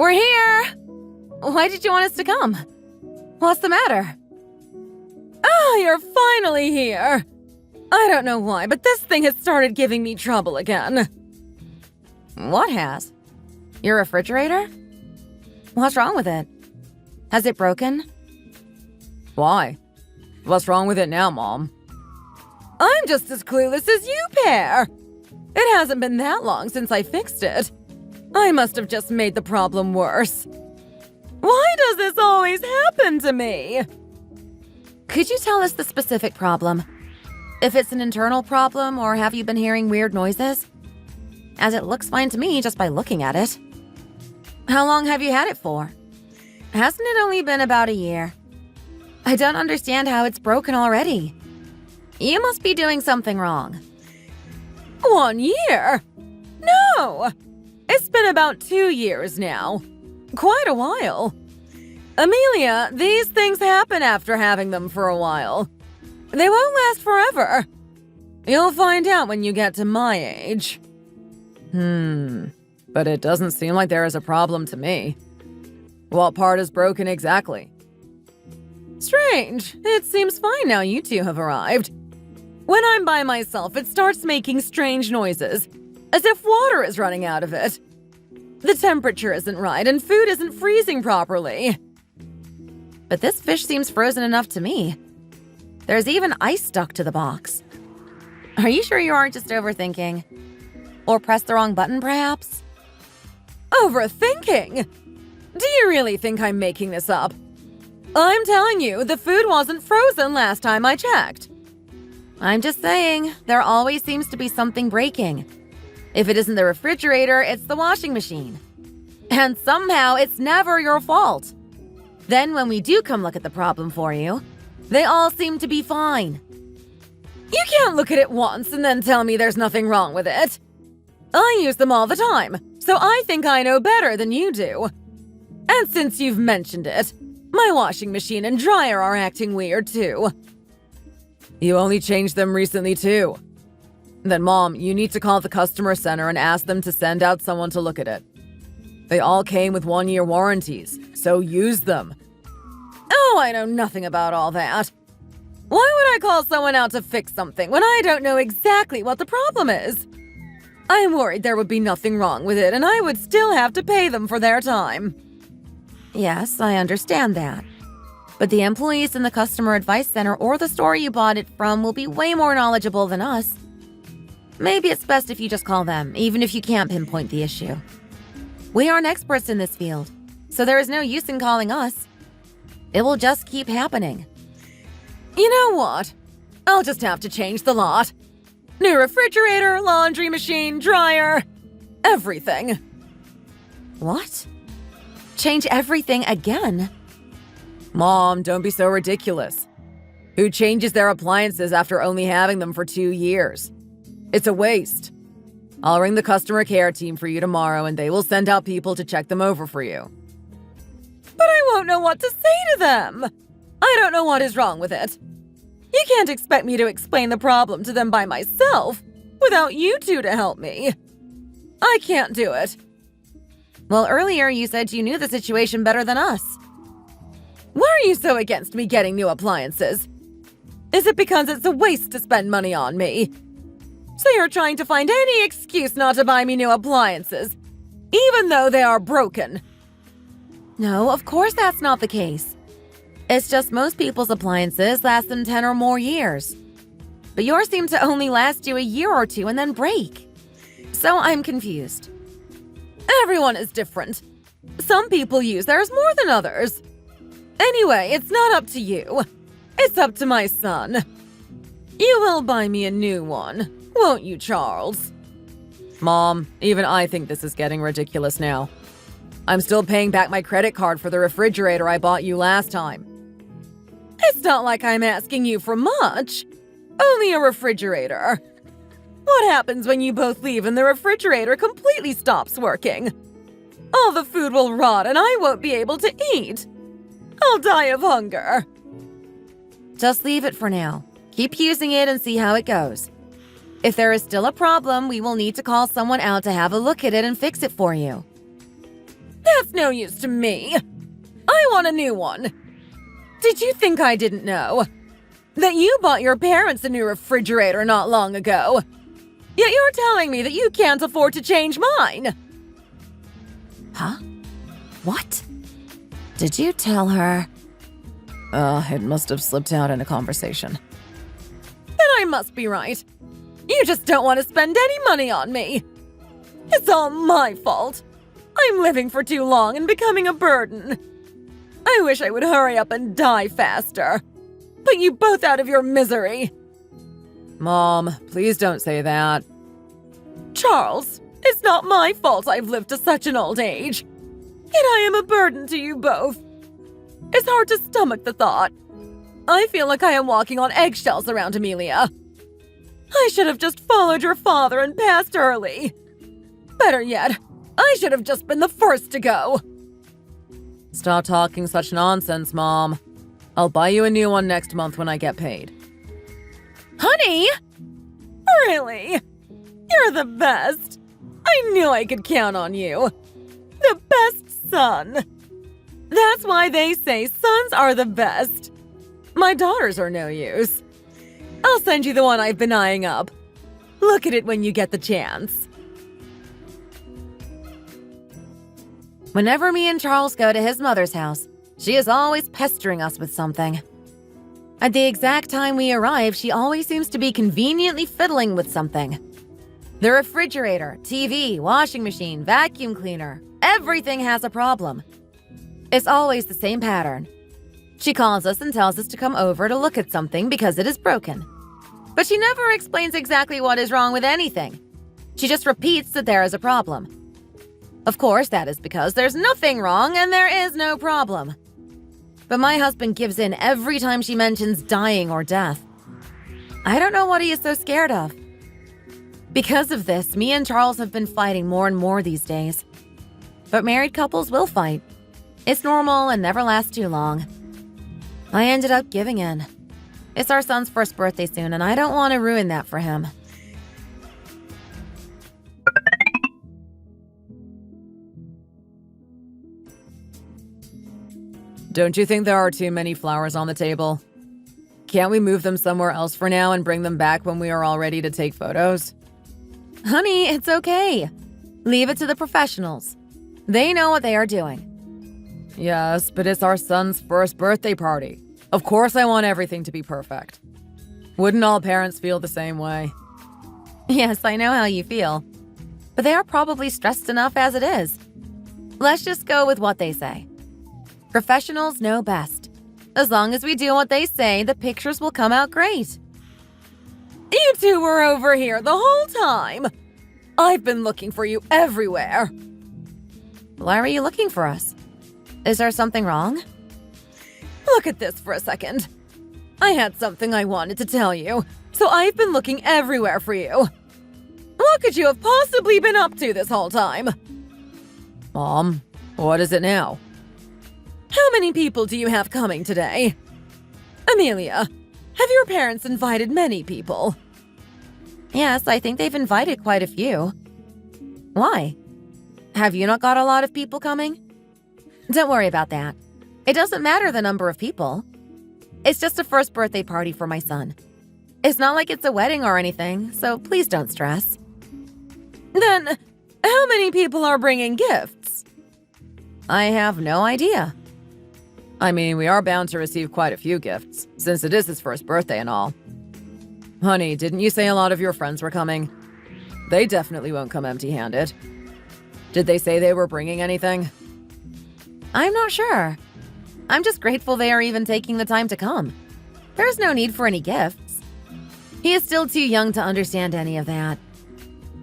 We're here! Why did you want us to come? What's the matter? Ah, you're finally here! I don't know why, but this thing has started giving me trouble again. What has? Your refrigerator? What's wrong with it? Has it broken? Why? What's wrong with it now, Mom? I'm just as clueless as you, Pear! It hasn't been that long since I fixed it. I must have just made the problem worse. Why does this always happen to me? Could you tell us the specific problem? If it's an internal problem, or have you been hearing weird noises? As it looks fine to me just by looking at it. How long have you had it for? Hasn't it only been about a year? I don't understand how it's broken already. You must be doing something wrong. 1 year? No! It's been about 2 years now. Quite a while. Amelia, these things happen after having them for a while. They won't last forever. You'll find out when you get to my age. But it doesn't seem like there is a problem to me. What part is broken exactly? Strange. It seems fine now you two have arrived. When I'm by myself, it starts making strange noises, as if water is running out of it. The temperature isn't right and food isn't freezing properly. But this fish seems frozen enough to me. There's even ice stuck to the box. Are you sure you aren't just overthinking? Or pressed the wrong button, perhaps? Overthinking? Do you really think I'm making this up? I'm telling you, the food wasn't frozen last time I checked. I'm just saying, there always seems to be something breaking. If it isn't the refrigerator, it's the washing machine. And somehow, it's never your fault. Then when we do come look at the problem for you, they all seem to be fine. You can't look at it once and then tell me there's nothing wrong with it. I use them all the time, so I think I know better than you do. And since you've mentioned it, my washing machine and dryer are acting weird too. You only changed them recently too. Then Mom, you need to call the customer center and ask them to send out someone to look at it. They all came with 1-year warranties, so use them. Oh, I know nothing about all that. Why would I call someone out to fix something when I don't know exactly what the problem is? I'm worried there would be nothing wrong with it and I would still have to pay them for their time. Yes, I understand that. But the employees in the customer advice center or the store you bought it from will be way more knowledgeable than us. Maybe it's best if you just call them, even if you can't pinpoint the issue. We aren't experts in this field, so there is no use in calling us. It will just keep happening. You know what? I'll just have to change the lot. New refrigerator, laundry machine, dryer, everything. What? Change everything again? Mom, don't be so ridiculous. Who changes their appliances after only having them for 2 years? It's a waste. I'll ring the customer care team for you tomorrow and they will send out people to check them over for you. But I won't know what to say to them. I don't know what is wrong with it. You can't expect me to explain the problem to them by myself without you two to help me. I can't do it. Well, earlier you said you knew the situation better than us. Why are you so against me getting new appliances? Is it because it's a waste to spend money on me? So you're trying to find any excuse not to buy me new appliances, even though they are broken. No, of course that's not the case. It's just most people's appliances last them 10 or more years. But yours seem to only last you a year or two and then break. So I'm confused. Everyone is different. Some people use theirs more than others. Anyway, it's not up to you. It's up to my son. You will buy me a new one, won't you, Charles? Mom, even I think this is getting ridiculous now. I'm still paying back my credit card for the refrigerator I bought you last time. It's not like I'm asking you for much. Only a refrigerator. What happens when you both leave and the refrigerator completely stops working? All the food will rot and I won't be able to eat. I'll die of hunger. Just leave it for now. Keep using it and see how it goes. If there is still a problem, we will need to call someone out to have a look at it and fix it for you. That's no use to me. I want a new one. Did you think I didn't know that you bought your parents a new refrigerator not long ago? Yet you're telling me that you can't afford to change mine. Huh? What? Did you tell her? It must have slipped out in a conversation. Then I must be right. You just don't want to spend any money on me. It's all my fault. I'm living for too long and becoming a burden. I wish I would hurry up and die faster. Put you both out of your misery. Mom, please don't say that. Charles, it's not my fault I've lived to such an old age. Yet I am a burden to you both. It's hard to stomach the thought. I feel like I am walking on eggshells around Amelia. I should have just followed your father and passed early. Better yet, I should have just been the first to go. Stop talking such nonsense, Mom. I'll buy you a new one next month when I get paid. Honey? Really? You're the best. I knew I could count on you. The best son. That's why they say sons are the best. My daughters are no use. I'll send you the one I've been eyeing up. Look at it when you get the chance. Whenever me and Charles go to his mother's house, she is always pestering us with something. At the exact time we arrive, she always seems to be conveniently fiddling with something. The refrigerator, TV, washing machine, vacuum cleaner, everything has a problem. It's always the same pattern. She calls us and tells us to come over to look at something because it is broken. But she never explains exactly what is wrong with anything. She just repeats that there is a problem. Of course, that is because there's nothing wrong and there is no problem. But my husband gives in every time she mentions dying or death. I don't know what he is so scared of. Because of this, me and Charles have been fighting more and more these days. But married couples will fight. It's normal and never lasts too long. I ended up giving in. It's our son's first birthday soon, and I don't want to ruin that for him. Don't you think there are too many flowers on the table? Can't we move them somewhere else for now and bring them back when we are all ready to take photos? Honey, it's okay. Leave it to the professionals. They know what they are doing. Yes, but it's our son's first birthday party. Of course I want everything to be perfect. Wouldn't all parents feel the same way? Yes, I know how you feel. But they are probably stressed enough as it is. Let's just go with what they say. Professionals know best. As long as we do what they say, the pictures will come out great. You two were over here the whole time. I've been looking for you everywhere. Why are you looking for us? Is there something wrong? Look at this for a second. I had something I wanted to tell you, so I've been looking everywhere for you. What could you have possibly been up to this whole time? Mom, what is it now? How many people do you have coming today? Amelia, have your parents invited many people? Yes, I think they've invited quite a few. Why? Have you not got a lot of people coming? Don't worry about that. It doesn't matter the number of people. It's just a first birthday party for my son. It's not like it's a wedding or anything, so please don't stress. Then, how many people are bringing gifts? I have no idea. I mean, we are bound to receive quite a few gifts, since it is his first birthday and all. Honey, didn't you say a lot of your friends were coming? They definitely won't come empty-handed. Did they say they were bringing anything? I'm not sure. I'm just grateful they are even taking the time to come. There's no need for any gifts. He is still too young to understand any of that.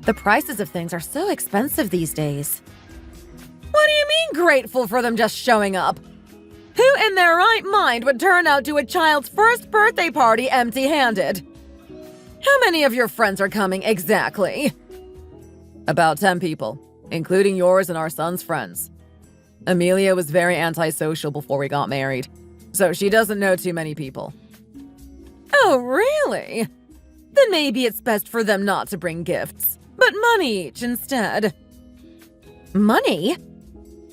The prices of things are so expensive these days. What do you mean grateful for them just showing up? Who in their right mind would turn out to a child's first birthday party empty-handed? How many of your friends are coming exactly? About 10 people, including yours and our son's friends. Amelia was very antisocial before we got married, so she doesn't know too many people. Oh, really? Then maybe it's best for them not to bring gifts, but money each instead. Money?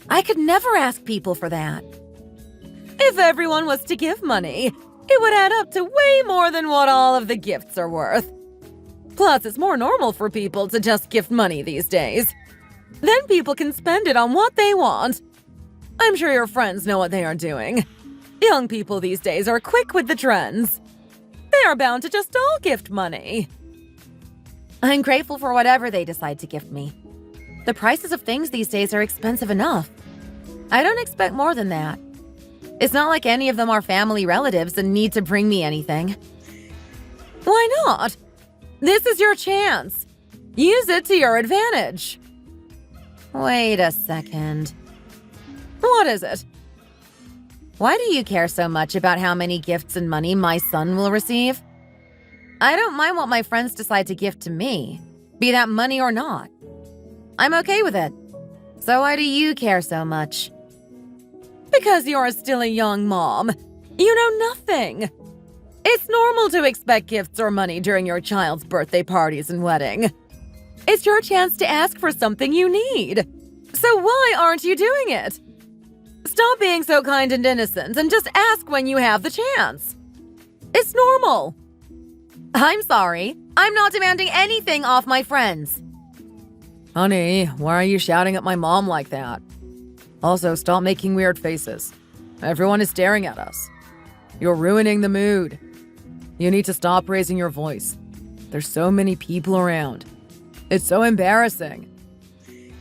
I could never ask people for that. If everyone was to give money, it would add up to way more than what all of the gifts are worth. Plus, it's more normal for people to just gift money these days. Then people can spend it on what they want. I'm sure your friends know what they are doing. Young people these days are quick with the trends. They are bound to just all gift money. I'm grateful for whatever they decide to gift me. The prices of things these days are expensive enough. I don't expect more than that. It's not like any of them are family relatives and need to bring me anything. Why not? This is your chance. Use it to your advantage. Wait a second. What is it? Why do you care so much about how many gifts and money my son will receive? I don't mind what my friends decide to gift to me, be that money or not. I'm okay with it. So why do you care so much? Because you're still a young mom. You know nothing. It's normal to expect gifts or money during your child's birthday parties and wedding. It's your chance to ask for something you need. So why aren't you doing it? Stop being so kind and innocent and just ask when you have the chance. It's normal. I'm sorry. I'm not demanding anything off my friends. Honey, why are you shouting at my mom like that? Also, stop making weird faces. Everyone is staring at us. You're ruining the mood. You need to stop raising your voice. There's so many people around. It's so embarrassing.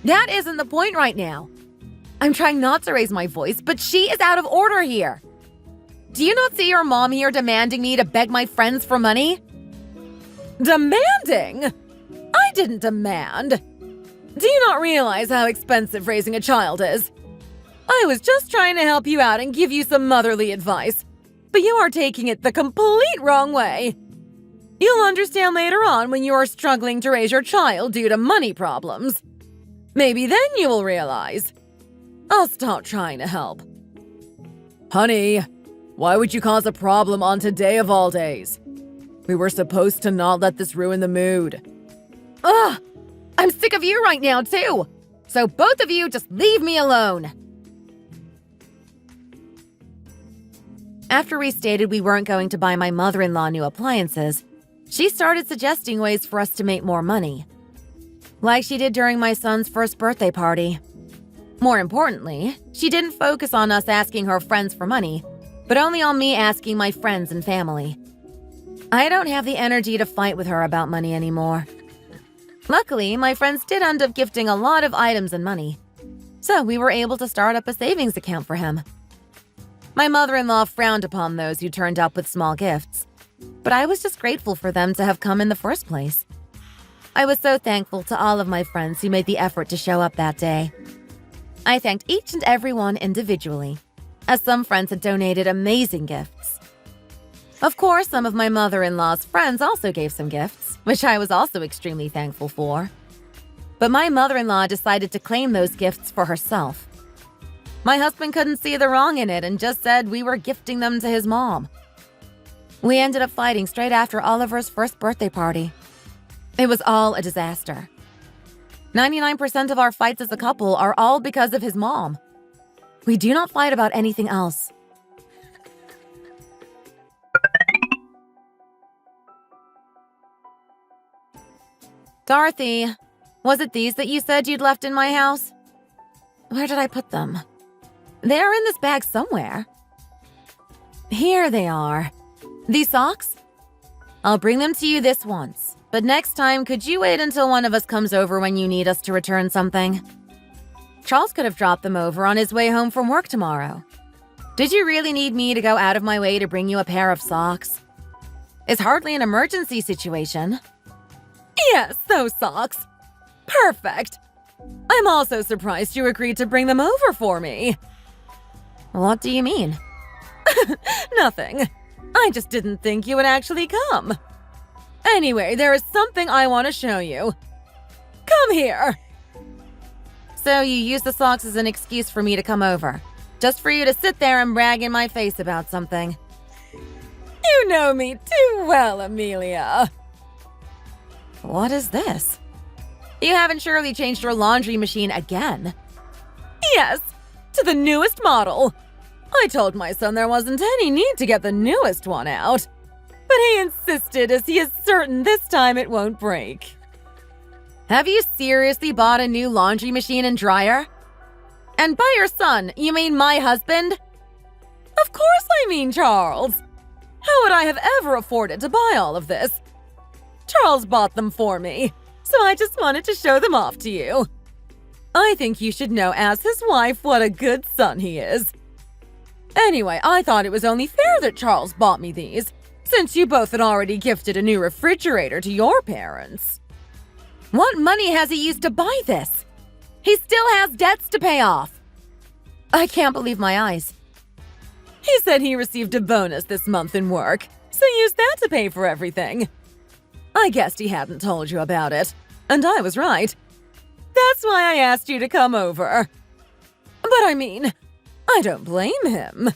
That isn't the point right now. I'm trying not to raise my voice, but she is out of order here. Do you not see your mom here demanding me to beg my friends for money? Demanding? I didn't demand. Do you not realize how expensive raising a child is? I was just trying to help you out and give you some motherly advice, but you are taking it the complete wrong way. You'll understand later on when you are struggling to raise your child due to money problems. Maybe then you will realize. I'll stop trying to help. Honey, why would you cause a problem on today of all days? We were supposed to not let this ruin the mood. Ugh! I'm sick of you right now, too! So both of you just leave me alone! After we stated we weren't going to buy my mother-in-law new appliances, she started suggesting ways for us to make more money. Like she did during my son's first birthday party. More importantly, she didn't focus on us asking her friends for money, but only on me asking my friends and family. I don't have the energy to fight with her about money anymore. Luckily, my friends did end up gifting a lot of items and money, so we were able to start up a savings account for him. My mother-in-law frowned upon those who turned up with small gifts, but I was just grateful for them to have come in the first place. I was so thankful to all of my friends who made the effort to show up that day. I thanked each and every one individually, as some friends had donated amazing gifts. Of course, some of my mother-in-law's friends also gave some gifts, which I was also extremely thankful for. But my mother-in-law decided to claim those gifts for herself. My husband couldn't see the wrong in it and just said we were gifting them to his mom. We ended up fighting straight after Oliver's first birthday party. It was all a disaster. 99% of our fights as a couple are all because of his mom. We do not fight about anything else. Dorothy, was it these that you said you'd left in my house? Where did I put them? They're in this bag somewhere. Here they are. These socks? I'll bring them to you this once, but next time could you wait until one of us comes over when you need us to return something? Charles could have dropped them over on his way home from work tomorrow. Did you really need me to go out of my way to bring you a pair of socks? It's hardly an emergency situation. Yes, those socks. Perfect. I'm also surprised you agreed to bring them over for me. What do you mean? Nothing. I just didn't think you would actually come. Anyway, there is something I want to show you. Come here. So you use the socks as an excuse for me to come over, just for you to sit there and brag in my face about something. You know me too well, Amelia. What is this? You haven't surely changed your laundry machine again? Yes, to the newest model. I told my son there wasn't any need to get the newest one out, but he insisted as he is certain this time it won't break. Have you seriously bought a new laundry machine and dryer? And by your son, you mean my husband? Of course I mean Charles. How would I have ever afforded to buy all of this? Charles bought them for me, so I just wanted to show them off to you. I think you should know as his wife what a good son he is. Anyway, I thought it was only fair that Charles bought me these, since you both had already gifted a new refrigerator to your parents. What money has he used to buy this? He still has debts to pay off. I can't believe my eyes. He said he received a bonus this month in work, so used that to pay for everything. I guessed he hadn't told you about it, and I was right. That's why I asked you to come over. But I mean, I don't blame him.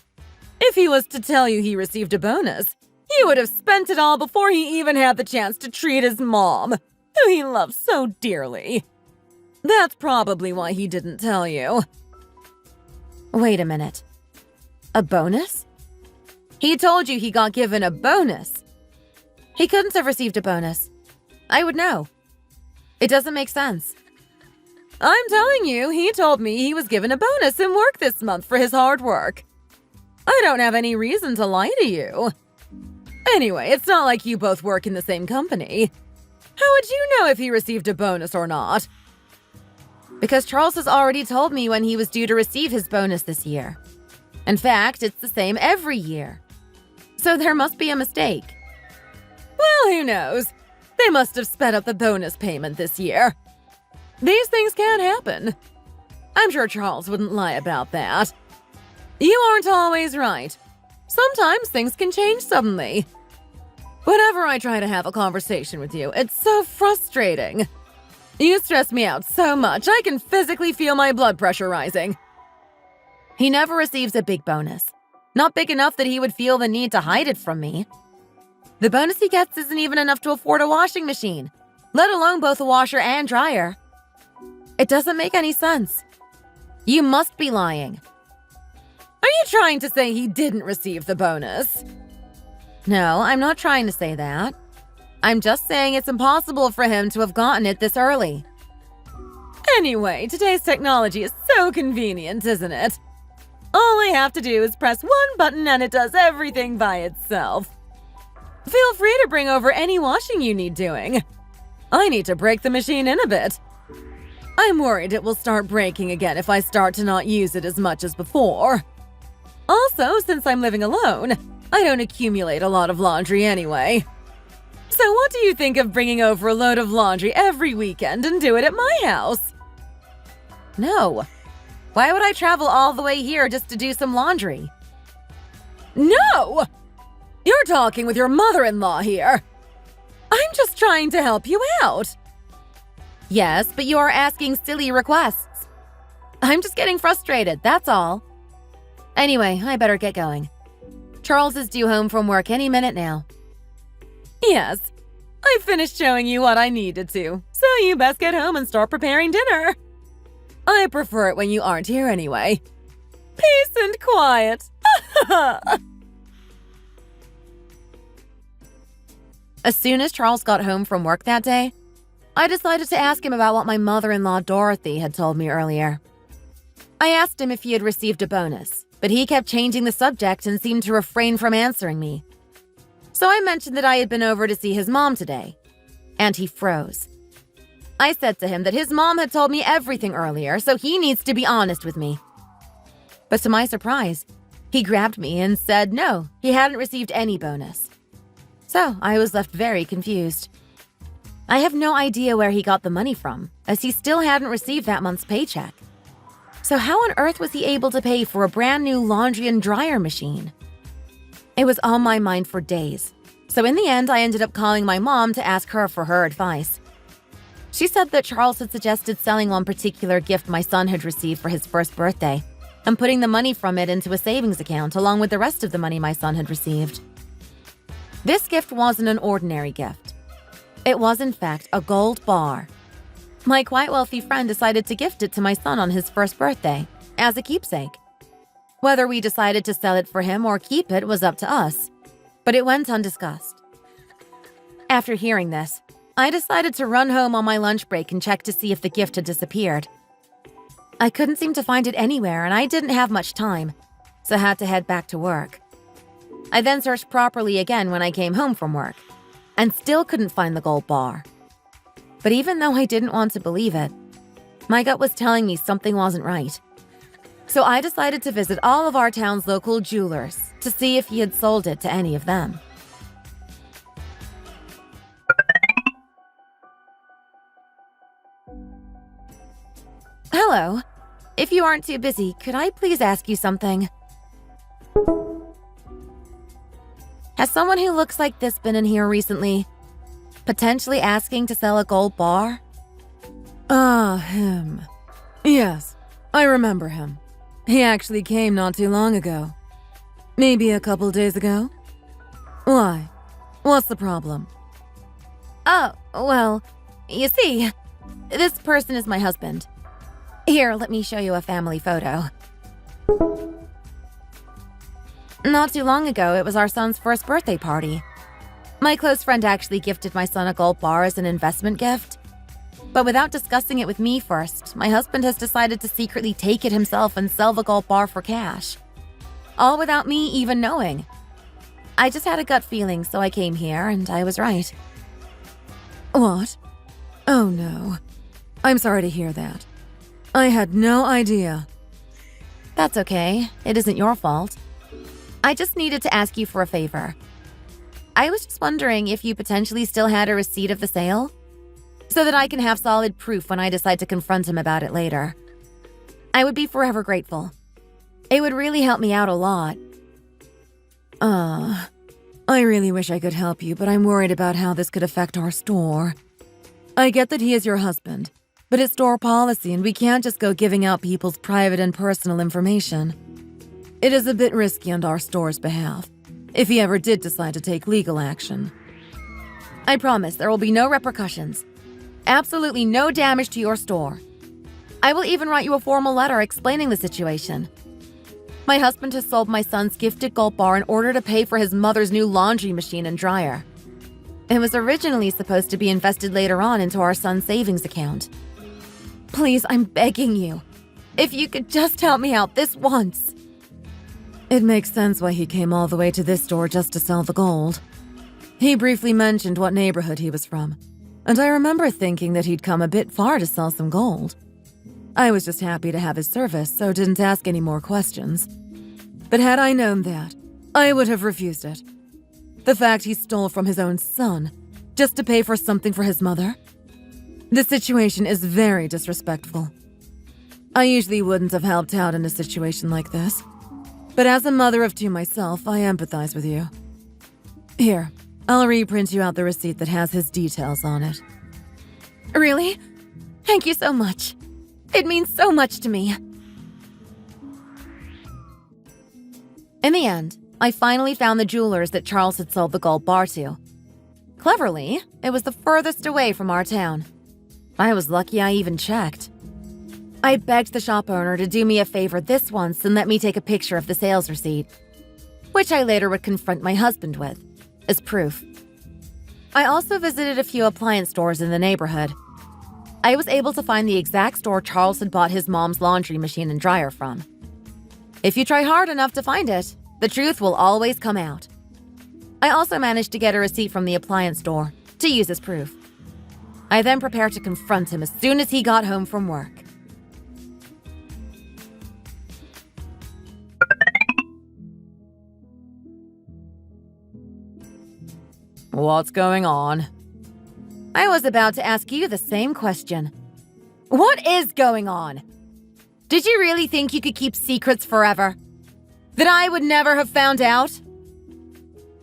If he was to tell you he received a bonus, he would have spent it all before he even had the chance to treat his mom, who he loves so dearly. That's probably why he didn't tell you. Wait a minute. A bonus? He told you he got given a bonus. He couldn't have received a bonus. I would know. It doesn't make sense. I'm telling you, he told me he was given a bonus in work this month for his hard work. I don't have any reason to lie to you. Anyway, it's not like you both work in the same company. How would you know if he received a bonus or not? Because Charles has already told me when he was due to receive his bonus this year. In fact, it's the same every year. So there must be a mistake. Well, who knows? They must have sped up the bonus payment this year. These things can happen. I'm sure Charles wouldn't lie about that. You aren't always right. Sometimes things can change suddenly. Whenever I try to have a conversation with you, it's so frustrating. You stress me out so much, I can physically feel my blood pressure rising. He never receives a big bonus. Not big enough that he would feel the need to hide it from me. The bonus he gets isn't even enough to afford a washing machine, let alone both a washer and dryer. It doesn't make any sense. You must be lying. Are you trying to say he didn't receive the bonus? No, I'm not trying to say that. I'm just saying it's impossible for him to have gotten it this early. Anyway, today's technology is so convenient, isn't it? All I have to do is press one button and it does everything by itself. Feel free to bring over any washing you need doing. I need to break the machine in a bit. I'm worried it will start breaking again if I start to not use it as much as before. Also, since I'm living alone, I don't accumulate a lot of laundry anyway. So what do you think of bringing over a load of laundry every weekend and do it at my house? No. Why would I travel all the way here just to do some laundry? No! You're talking with your mother-in-law here. I'm just trying to help you out. Yes, but you are asking silly requests. I'm just getting frustrated, that's all. Anyway, I better get going. Charles is due home from work any minute now. Yes, I finished showing you what I needed to, so you best get home and start preparing dinner. I prefer it when you aren't here anyway. Peace and quiet. As soon as Charles got home from work that day, I decided to ask him about what my mother-in-law Dorothy had told me earlier. I asked him if he had received a bonus, but he kept changing the subject and seemed to refrain from answering me. So I mentioned that I had been over to see his mom today, and he froze. I said to him that his mom had told me everything earlier, so he needs to be honest with me. But to my surprise, he grabbed me and said no, he hadn't received any bonus. So I was left very confused. I have no idea where he got the money from, as he still hadn't received that month's paycheck. So how on earth was he able to pay for a brand new laundry and dryer machine? It was on my mind for days, so in the end I ended up calling my mom to ask her for her advice. She said that Charles had suggested selling one particular gift my son had received for his first birthday and putting the money from it into a savings account along with the rest of the money my son had received. This gift wasn't an ordinary gift. It was, in fact, a gold bar. My quite wealthy friend decided to gift it to my son on his first birthday, as a keepsake. Whether we decided to sell it for him or keep it was up to us, but it went undiscussed. After hearing this, I decided to run home on my lunch break and check to see if the gift had disappeared. I couldn't seem to find it anywhere, and I didn't have much time, so I had to head back to work. I then searched properly again when I came home from work, and still couldn't find the gold bar. But even though I didn't want to believe it, my gut was telling me something wasn't right. So I decided to visit all of our town's local jewelers to see if he had sold it to any of them. Hello. If you aren't too busy, could I please ask you something? Has someone who looks like this been in here recently? Potentially asking to sell a gold bar? Ah, him. Yes, I remember him. He actually came not too long ago. Maybe a couple days ago. Why? What's the problem? Oh, well, you see, this person is my husband. Here, let me show you a family photo. Not too long ago, it was our son's first birthday party. My close friend actually gifted my son a gold bar as an investment gift. But without discussing it with me first, my husband has decided to secretly take it himself and sell the gold bar for cash. All without me even knowing. I just had a gut feeling, so I came here, and I was right. What? Oh no. I'm sorry to hear that. I had no idea. That's okay. It isn't your fault. I just needed to ask you for a favor. I was just wondering if you potentially still had a receipt of the sale, so that I can have solid proof when I decide to confront him about it later. I would be forever grateful. It would really help me out a lot. I really wish I could help you, but I'm worried about how this could affect our store. I get that he is your husband, but it's store policy and we can't just go giving out people's private and personal information. It is a bit risky on our store's behalf, if he ever did decide to take legal action. I promise there will be no repercussions. Absolutely no damage to your store. I will even write you a formal letter explaining the situation. My husband has sold my son's gifted gold bar in order to pay for his mother's new laundry machine and dryer. It was originally supposed to be invested later on into our son's savings account. Please, I'm begging you. If you could just help me out this once. It makes sense why he came all the way to this store just to sell the gold. He briefly mentioned what neighborhood he was from, and I remember thinking that he'd come a bit far to sell some gold. I was just happy to have his service, so didn't ask any more questions. But had I known that, I would have refused it. The fact he stole from his own son, just to pay for something for his mother? The situation is very disrespectful. I usually wouldn't have helped out in a situation like this, but as a mother of two myself, I empathize with you. Here, I'll reprint you out the receipt that has his details on it. Really? Thank you so much. It means so much to me. In the end, I finally found the jewelers that Charles had sold the gold bar to. Cleverly, it was the furthest away from our town. I was lucky I even checked. I begged the shop owner to do me a favor this once and let me take a picture of the sales receipt, which I later would confront my husband with, as proof. I also visited a few appliance stores in the neighborhood. I was able to find the exact store Charles had bought his mom's laundry machine and dryer from. If you try hard enough to find it, the truth will always come out. I also managed to get a receipt from the appliance store to use as proof. I then prepared to confront him as soon as he got home from work. What's going on? I was about to ask you the same question. What is going on? Did you really think you could keep secrets forever? That I would never have found out?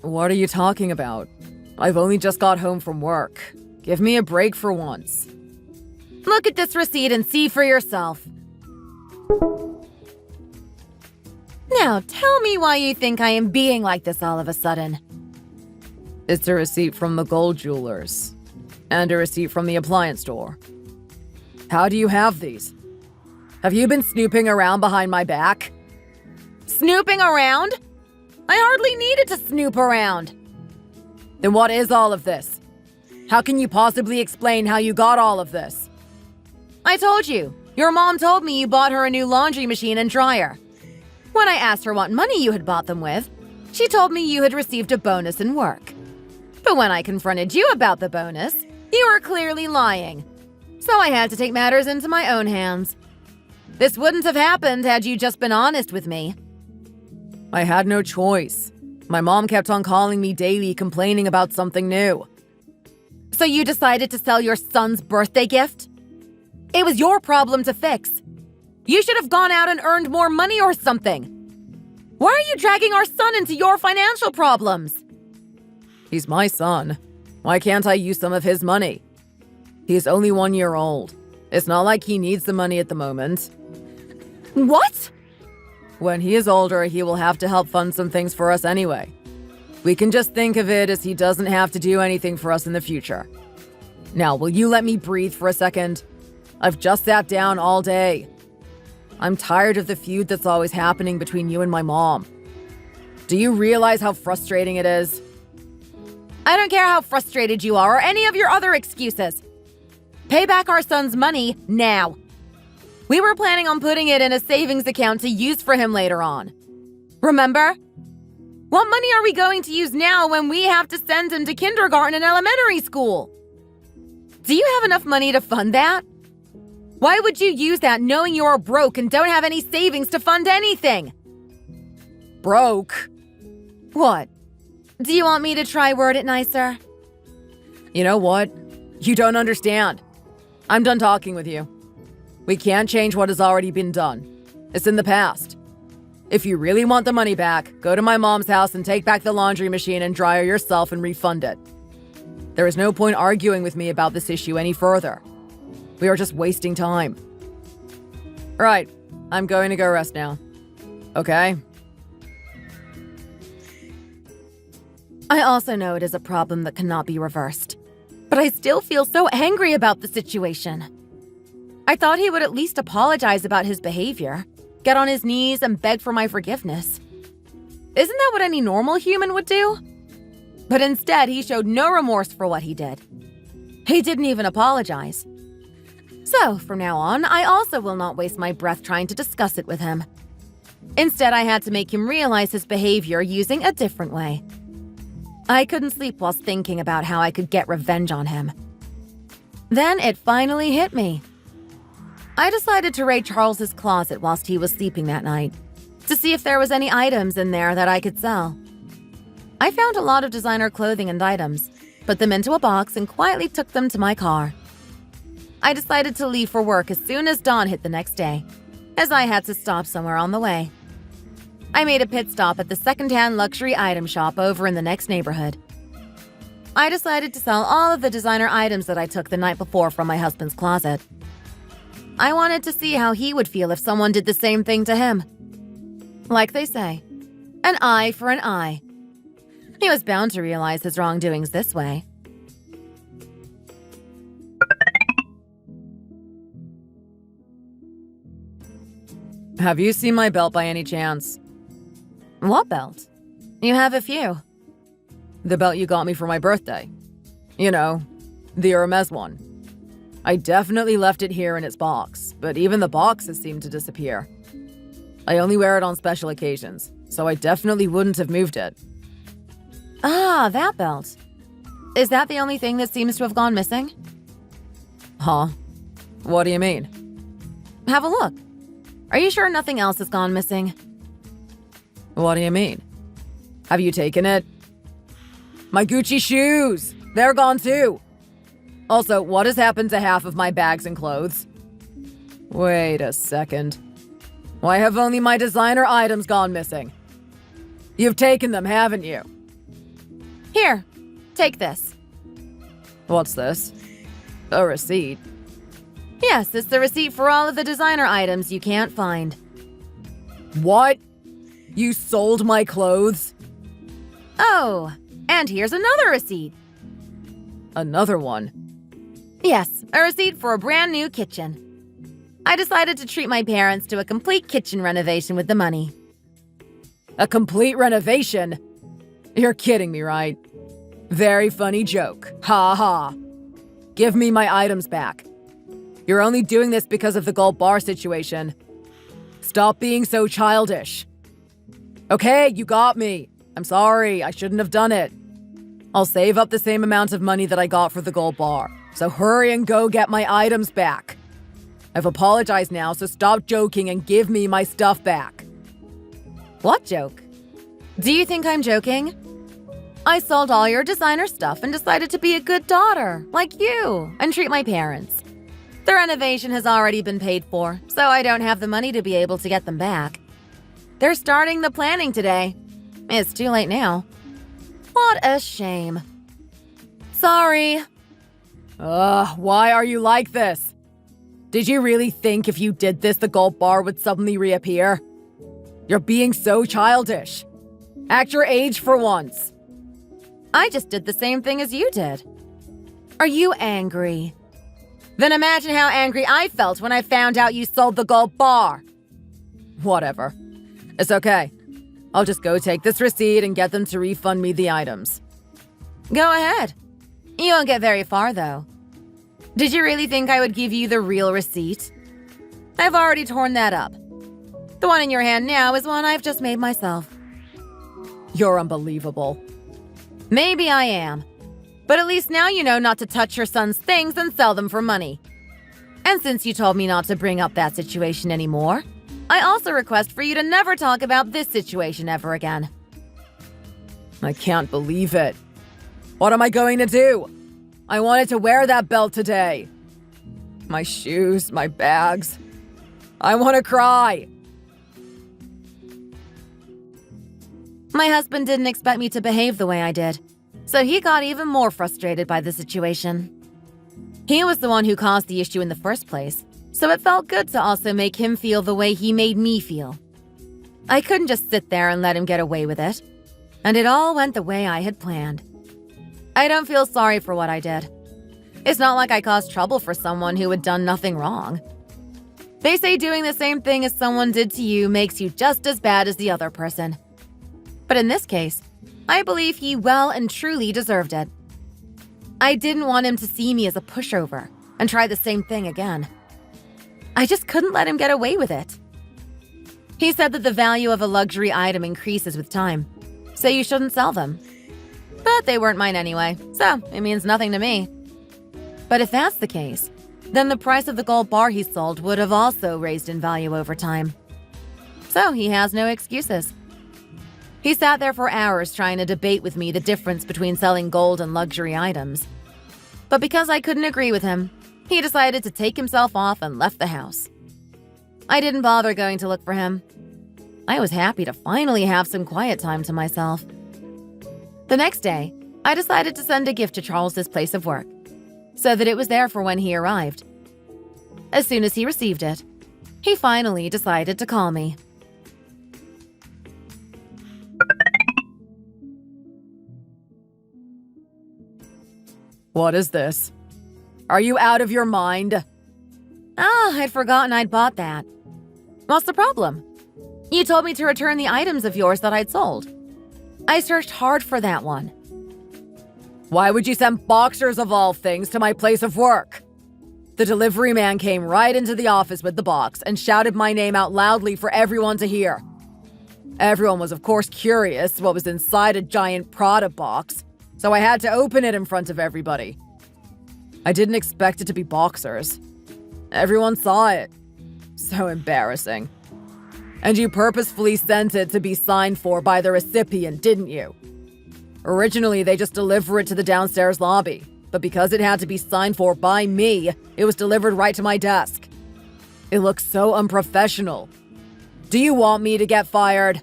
What are you talking about? I've only just got home from work. Give me a break for once. Look at this receipt and see for yourself. Now, tell me why you think I am being like this all of a sudden. It's a receipt from the gold jewelers. And a receipt from the appliance store. How do you have these? Have you been snooping around behind my back? Snooping around? I hardly needed to snoop around. Then what is all of this? How can you possibly explain how you got all of this? I told you. Your mom told me you bought her a new laundry machine and dryer. When I asked her what money you had bought them with, she told me you had received a bonus in work. But when I confronted you about the bonus, you were clearly lying. So I had to take matters into my own hands. This wouldn't have happened had you just been honest with me. I had no choice. My mom kept on calling me daily, complaining about something new. So you decided to sell your son's birthday gift? It was your problem to fix. You should have gone out and earned more money or something. Why are you dragging our son into your financial problems? He's my son. Why can't I use some of his money? He's only 1 year old. It's not like he needs the money at the moment. What? When he is older, he will have to help fund some things for us anyway. We can just think of it as he doesn't have to do anything for us in the future. Now, will you let me breathe for a second? I've just sat down all day. I'm tired of the feud that's always happening between you and my mom. Do you realize how frustrating it is? I don't care how frustrated you are or any of your other excuses. Pay back our son's money now. We were planning on putting it in a savings account to use for him later on. Remember? What money are we going to use now when we have to send him to kindergarten and elementary school? Do you have enough money to fund that? Why would you use that knowing you're broke and don't have any savings to fund anything? Broke? What? Do you want me to try word it nicer? You know what? You don't understand. I'm done talking with you. We can't change what has already been done. It's in the past. If you really want the money back, go to my mom's house and take back the laundry machine and dryer yourself and refund it. There is no point arguing with me about this issue any further. We are just wasting time. Right, I'm going to go rest now. Okay? I also know it is a problem that cannot be reversed. But I still feel so angry about the situation. I thought he would at least apologize about his behavior, get on his knees and beg for my forgiveness. Isn't that what any normal human would do? But instead, he showed no remorse for what he did. He didn't even apologize. So, from now on, I also will not waste my breath trying to discuss it with him. Instead, I had to make him realize his behavior using a different way. I couldn't sleep whilst thinking about how I could get revenge on him. Then it finally hit me. I decided to raid Charles's closet whilst he was sleeping that night, to see if there was any items in there that I could sell. I found a lot of designer clothing and items, put them into a box and quietly took them to my car. I decided to leave for work as soon as dawn hit the next day, as I had to stop somewhere on the way. I made a pit stop at the second-hand luxury item shop over in the next neighborhood. I decided to sell all of the designer items that I took the night before from my husband's closet. I wanted to see how he would feel if someone did the same thing to him. Like they say, an eye for an eye. He was bound to realize his wrongdoings this way. Have you seen my belt by any chance? What belt? You have a few. The belt you got me for my birthday. You know, the Hermes one. I definitely left it here in its box, but even the boxes seem to disappear. I only wear it on special occasions, so I definitely wouldn't have moved it. Ah, that belt. Is that the only thing that seems to have gone missing? Huh? What do you mean? Have a look. Are you sure nothing else has gone missing? What do you mean? Have you taken it? My Gucci shoes! They're gone too! Also, what has happened to half of my bags and clothes? Wait a second. Why have only my designer items gone missing? You've taken them, haven't you? Here, take this. What's this? A receipt? Yes, it's the receipt for all of the designer items you can't find. What? You sold my clothes? Oh, and here's another receipt. Another one? Yes, a receipt for a brand new kitchen. I decided to treat my parents to a complete kitchen renovation with the money. A complete renovation? You're kidding me, right? Very funny joke. Ha ha. Give me my items back. You're only doing this because of the gold bar situation. Stop being so childish. Okay, you got me. I'm sorry, I shouldn't have done it. I'll save up the same amount of money that I got for the gold bar. So hurry and go get my items back. I've apologized now, so stop joking and give me my stuff back. What joke? Do you think I'm joking? I sold all your designer stuff and decided to be a good daughter, like you, and treat my parents. The renovation has already been paid for, so I don't have the money to be able to get them back. They're starting the planning today. It's too late now. What a shame. Sorry. Why are you like this? Did you really think if you did this, the gold bar would suddenly reappear? You're being so childish. Act your age for once. I just did the same thing as you did. Are you angry? Then imagine how angry I felt when I found out you sold the gold bar. Whatever. It's okay. I'll just go take this receipt and get them to refund me the items. Go ahead. You won't get very far, though. Did you really think I would give you the real receipt? I've already torn that up. The one in your hand now is one I've just made myself. You're unbelievable. Maybe I am. But at least now you know not to touch your son's things and sell them for money. And since you told me not to bring up that situation anymore, I also request for you to never talk about this situation ever again. I can't believe it. What am I going to do? I wanted to wear that belt today. My shoes, my bags. I want to cry. My husband didn't expect me to behave the way I did, so he got even more frustrated by the situation. He was the one who caused the issue in the first place, so it felt good to also make him feel the way he made me feel. I couldn't just sit there and let him get away with it, and it all went the way I had planned. I don't feel sorry for what I did. It's not like I caused trouble for someone who had done nothing wrong. They say doing the same thing as someone did to you makes you just as bad as the other person. But in this case, I believe he well and truly deserved it. I didn't want him to see me as a pushover and try the same thing again. I just couldn't let him get away with it. He said that the value of a luxury item increases with time, so you shouldn't sell them. But they weren't mine anyway, so it means nothing to me. But if that's the case, then the price of the gold bar he sold would have also raised in value over time. So he has no excuses. He sat there for hours trying to debate with me the difference between selling gold and luxury items. But because I couldn't agree with him, he decided to take himself off and left the house. I didn't bother going to look for him. I was happy to finally have some quiet time to myself. The next day, I decided to send a gift to Charles's place of work, so that it was there for when he arrived. As soon as he received it, he finally decided to call me. What is this? Are you out of your mind? I'd forgotten I'd bought that. What's the problem? You told me to return the items of yours that I'd sold. I searched hard for that one. Why would you send boxers of all things to my place of work? The delivery man came right into the office with the box and shouted my name out loudly for everyone to hear. Everyone was of course curious what was inside a giant Prada box, so I had to open it in front of everybody. I didn't expect it to be boxers. Everyone saw it. So embarrassing. And you purposefully sent it to be signed for by the recipient, didn't you? Originally, they just deliver it to the downstairs lobby, but because it had to be signed for by me, it was delivered right to my desk. It looks so unprofessional. Do you want me to get fired?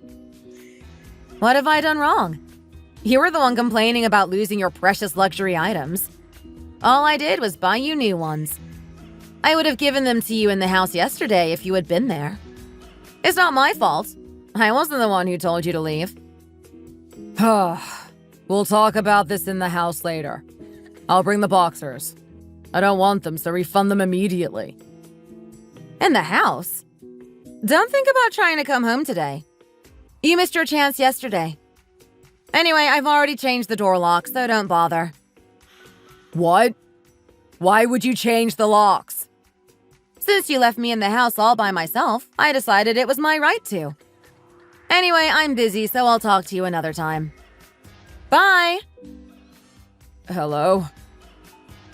What have I done wrong? You were the one complaining about losing your precious luxury items. All I did was buy you new ones. I would have given them to you in the house yesterday if you had been there. It's not my fault. I wasn't the one who told you to leave. We'll talk about this in the house later. I'll bring the boxers. I don't want them, so refund them immediately. In the house? Don't think about trying to come home today. You missed your chance yesterday. Anyway, I've already changed the door lock, so don't bother. What? Why would you change the locks? Since you left me in the house all by myself, I decided it was my right to. Anyway, I'm busy, so I'll talk to you another time. Bye! Hello?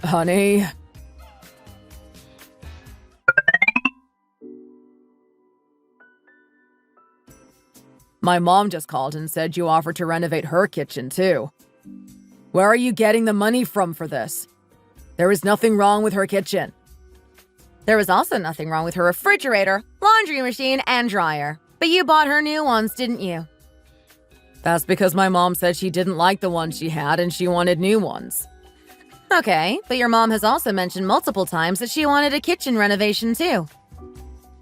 Honey? My mom just called and said you offered to renovate her kitchen, too. Where are you getting the money from for this? There is nothing wrong with her kitchen. There was also nothing wrong with her refrigerator, laundry machine, and dryer. But you bought her new ones, didn't you? That's because my mom said she didn't like the ones she had and she wanted new ones. Okay, but your mom has also mentioned multiple times that she wanted a kitchen renovation, too.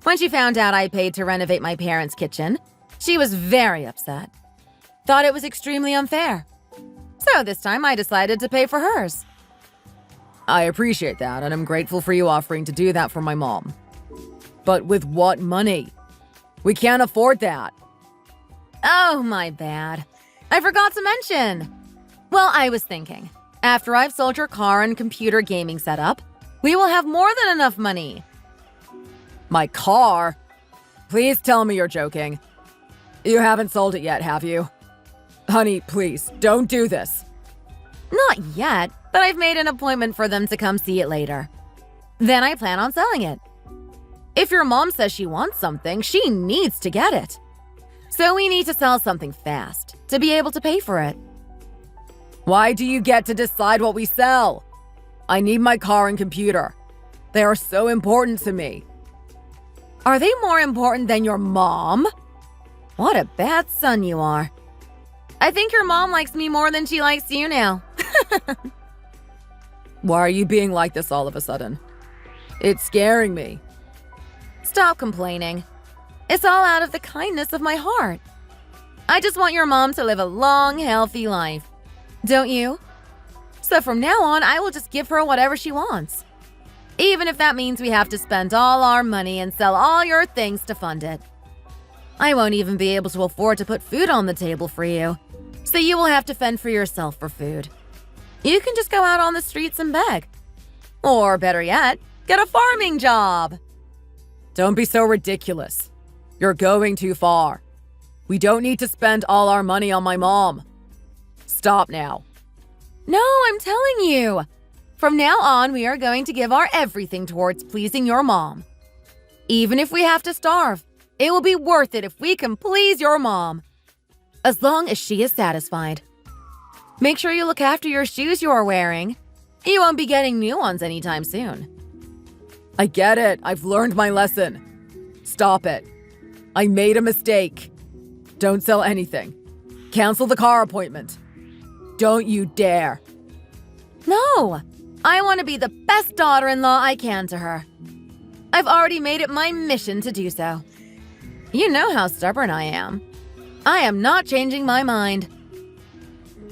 When she found out I paid to renovate my parents' kitchen, she was very upset. Thought it was extremely unfair. So this time I decided to pay for hers. I appreciate that, and I'm grateful for you offering to do that for my mom. But with what money? We can't afford that. Oh, my bad. I forgot to mention. Well, I was thinking, after I've sold your car and computer gaming setup, we will have more than enough money. My car? Please tell me you're joking. You haven't sold it yet, have you? Honey, please, don't do this. Not yet, but I've made an appointment for them to come see it later. Then I plan on selling it. If your mom says she wants something, she needs to get it. So we need to sell something fast to be able to pay for it. Why do you get to decide what we sell? I need my car and computer. They are so important to me. Are they more important than your mom? What a bad son you are. I think your mom likes me more than she likes you now. Why are you being like this all of a sudden? It's scaring me. Stop complaining. It's all out of the kindness of my heart. I just want your mom to live a long, healthy life. Don't you? So from now on, I will just give her whatever she wants. Even if that means we have to spend all our money and sell all your things to fund it. I won't even be able to afford to put food on the table for you. So you will have to fend for yourself for food. You can just go out on the streets and beg. Or better yet, get a farming job. Don't be so ridiculous. You're going too far. We don't need to spend all our money on my mom. Stop now. No, I'm telling you. From now on, we are going to give our everything towards pleasing your mom. Even if we have to starve, it will be worth it if we can please your mom. As long as she is satisfied. Make sure you look after your shoes you are wearing. You won't be getting new ones anytime soon. I get it. I've learned my lesson. Stop it. I made a mistake. Don't sell anything. Cancel the car appointment. Don't you dare. No, I want to be the best daughter-in-law I can to her. I've already made it my mission to do so. You know how stubborn I am. I am not changing my mind.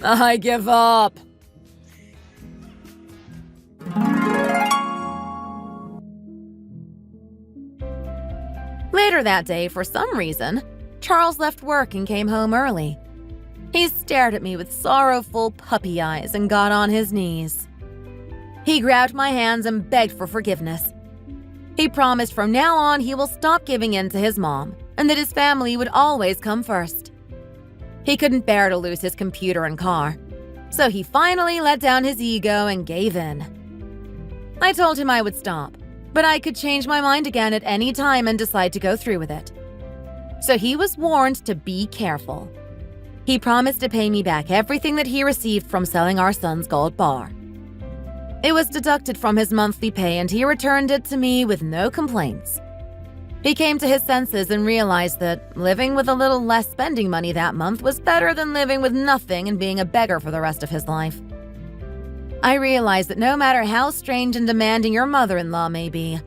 I give up. Later that day, for some reason, Charles left work and came home early. He stared at me with sorrowful puppy eyes and got on his knees. He grabbed my hands and begged for forgiveness. He promised from now on he will stop giving in to his mom and that his family would always come first. He couldn't bear to lose his computer and car, so he finally let down his ego and gave in. I told him I would stop, but I could change my mind again at any time and decide to go through with it. So he was warned to be careful. He promised to pay me back everything that he received from selling our son's gold bar. It was deducted from his monthly pay and he returned it to me with no complaints. He came to his senses and realized that living with a little less spending money that month was better than living with nothing and being a beggar for the rest of his life. I realized that no matter how strange and demanding your mother-in-law may be,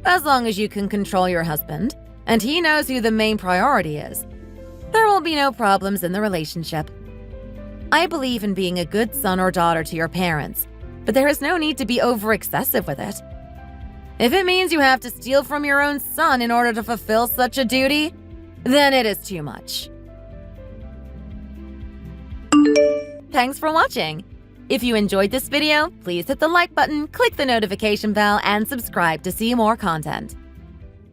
as long as you can control your husband and he knows who the main priority is, there will be no problems in the relationship. I believe in being a good son or daughter to your parents, but there is no need to be over-excessive with it. If it means you have to steal from your own son in order to fulfill such a duty, then it is too much. Thanks for watching. If you enjoyed this video, please hit the like button, click the notification bell, and subscribe to see more content.